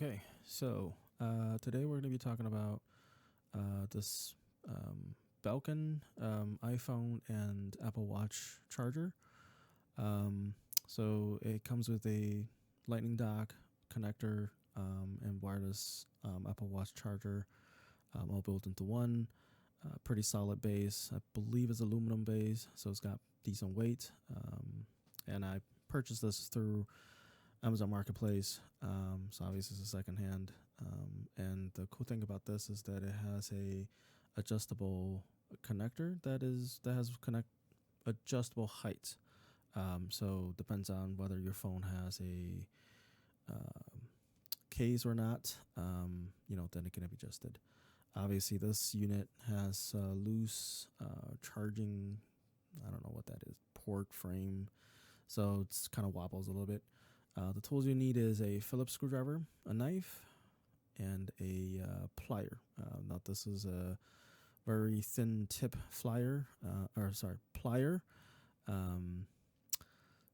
Okay, so today we're going to be talking about this Belkin iPhone and Apple Watch charger. So it comes with a lightning dock connector and wireless Apple Watch charger, all built into one. Pretty solid base. I believe it's aluminum base, so it's got decent weight. And I purchased this through Amazon Marketplace. So obviously it's a secondhand. And the cool thing about this is that it has a adjustable connector that has adjustable height. So depends on whether your phone has a case or not. Then it can be adjusted. Obviously, this unit has loose charging. I don't know what that is. Port frame. So it's kind of wobbles a little bit. The tools you need is a Phillips screwdriver, a knife, and a plier. Now this is a very thin tip plier.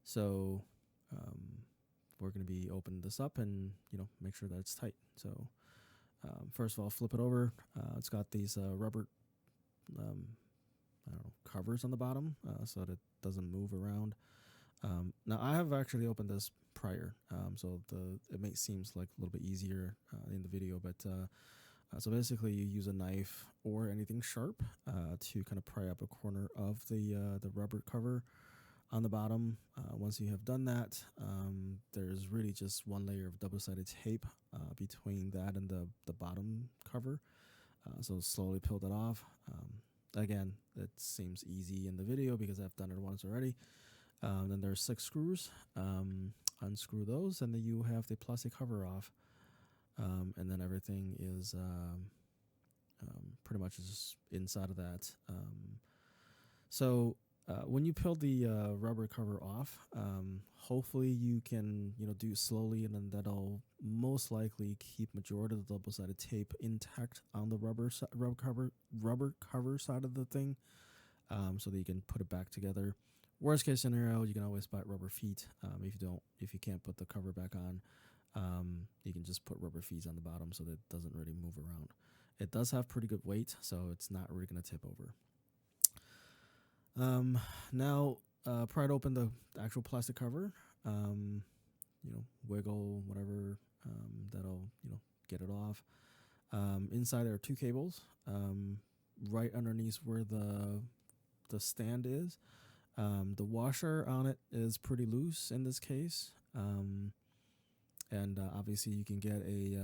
So we're going to be opening this up and make sure that it's tight. So first of all, flip it over. It's got these rubber covers on the bottom so that it doesn't move around. Now I have actually opened this prior, so it may seems like a little bit easier in the video, but so basically you use a knife or anything sharp to kind of pry up a corner of the rubber cover on the bottom. Once you have done that, there's really just one layer of double-sided tape between that and the bottom cover. So slowly peel that off. Again, it seems easy in the video because I've done it once already. Then there's 6 screws. Unscrew those, and then you have the plastic cover off. And then everything is pretty much just inside of that. So when you peel the rubber cover off, hopefully you can do it slowly, and then that'll most likely keep majority of the double-sided tape intact on the rubber cover side of the thing, so that you can put it back together. Worst case scenario, you can always buy rubber feet. If you can't put the cover back on, you can just put rubber feet on the bottom so that it doesn't really move around. It does have pretty good weight, so it's not really going to tip over. Now, pry it open the actual plastic cover. Wiggle whatever, that'll get it off. Inside there are 2 cables. Right underneath where the stand is. The washer on it is pretty loose in this case. And obviously you can get a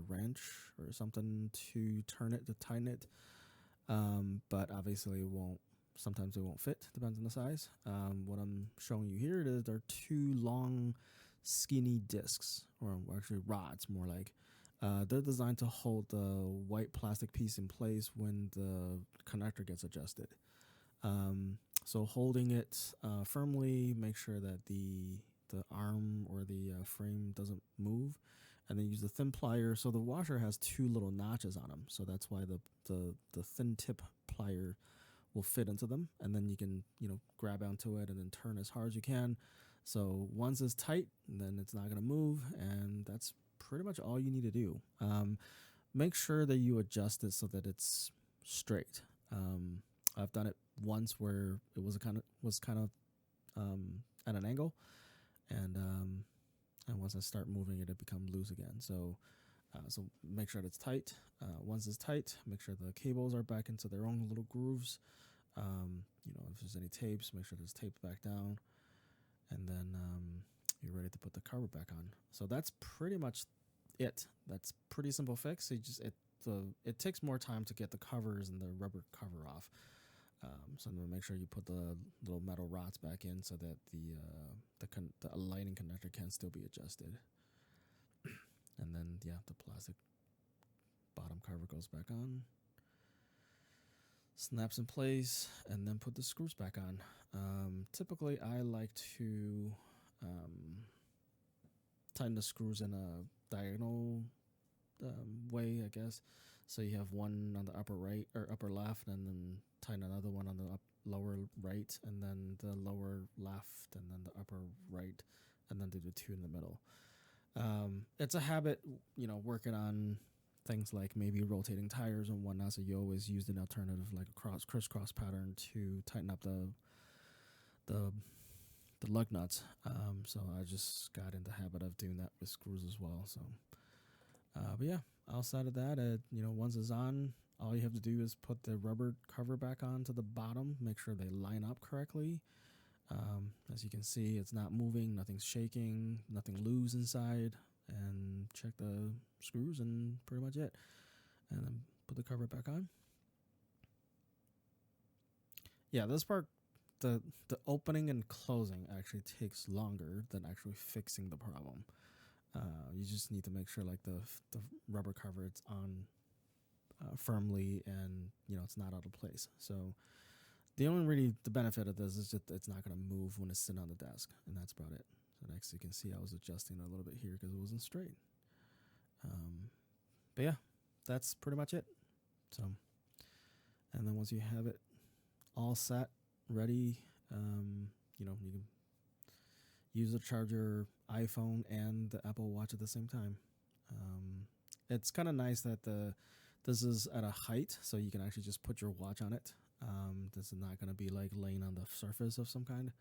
wrench or something to tighten it. But obviously sometimes it won't fit, depends on the size. What I'm showing you here is there are 2 long skinny discs, or actually rods more like. They're designed to hold the white plastic piece in place when the connector gets adjusted. So holding it firmly, make sure that the arm or the frame doesn't move, and then use the thin plier. So the washer has 2 little notches on them, so that's why the thin tip plier will fit into them, and then you can grab onto it and then turn as hard as you can. So once it's tight, then it's not going to move, and that's pretty much all you need to do. Make sure that you adjust it so that it's straight. I've done it once where it was kind of at an angle, and once I start moving it, it becomes loose again. So make sure that it's tight. Once it's tight, make sure the cables are back into their own little grooves. If there's any tapes, make sure there's taped back down, and then you're ready to put the cover back on. So that's pretty much it. That's pretty simple fix. It takes more time to get the covers and the rubber cover off. So I'm gonna make sure you put the little metal rods back in so that the lighting connector can still be adjusted. And then the plastic bottom cover goes back on, snaps in place, and then put the screws back on. Typically I like to tighten the screws in a diagonal way, I guess. So you have one on the upper right or upper left, and then tighten another one on the lower right, and then the lower left, and then the upper right, and then do the 2 in the middle. It's a habit, you know, working on things like maybe rotating tires and whatnot. So you always use an alternative like a crisscross pattern to tighten up the the lug nuts. So I just got into the habit of doing that with screws as well. So, but yeah, outside of that, you know, once it's on, all you have to do is put the rubber cover back on to the bottom, make sure they line up correctly. As you can see, it's not moving, nothing's shaking, nothing loose inside, and check the screws and pretty much it. And then put the cover back on. Yeah, this part, the opening and closing actually takes longer than actually fixing the problem. You just need to make sure like the rubber cover it's on firmly, and you know it's not out of place. So the only really the benefit of this is just it's not going to move when it's sitting on the desk, and that's about it. So next you can see I was adjusting a little bit here because it wasn't straight. But yeah, that's pretty much it. So, and then once you have it all set, ready, you know, you can use the charger, iPhone, and the Apple Watch at the same time. It's kind of nice that this is at a height, so you can actually just put your watch on it. This is not going to be like laying on the surface of some kind.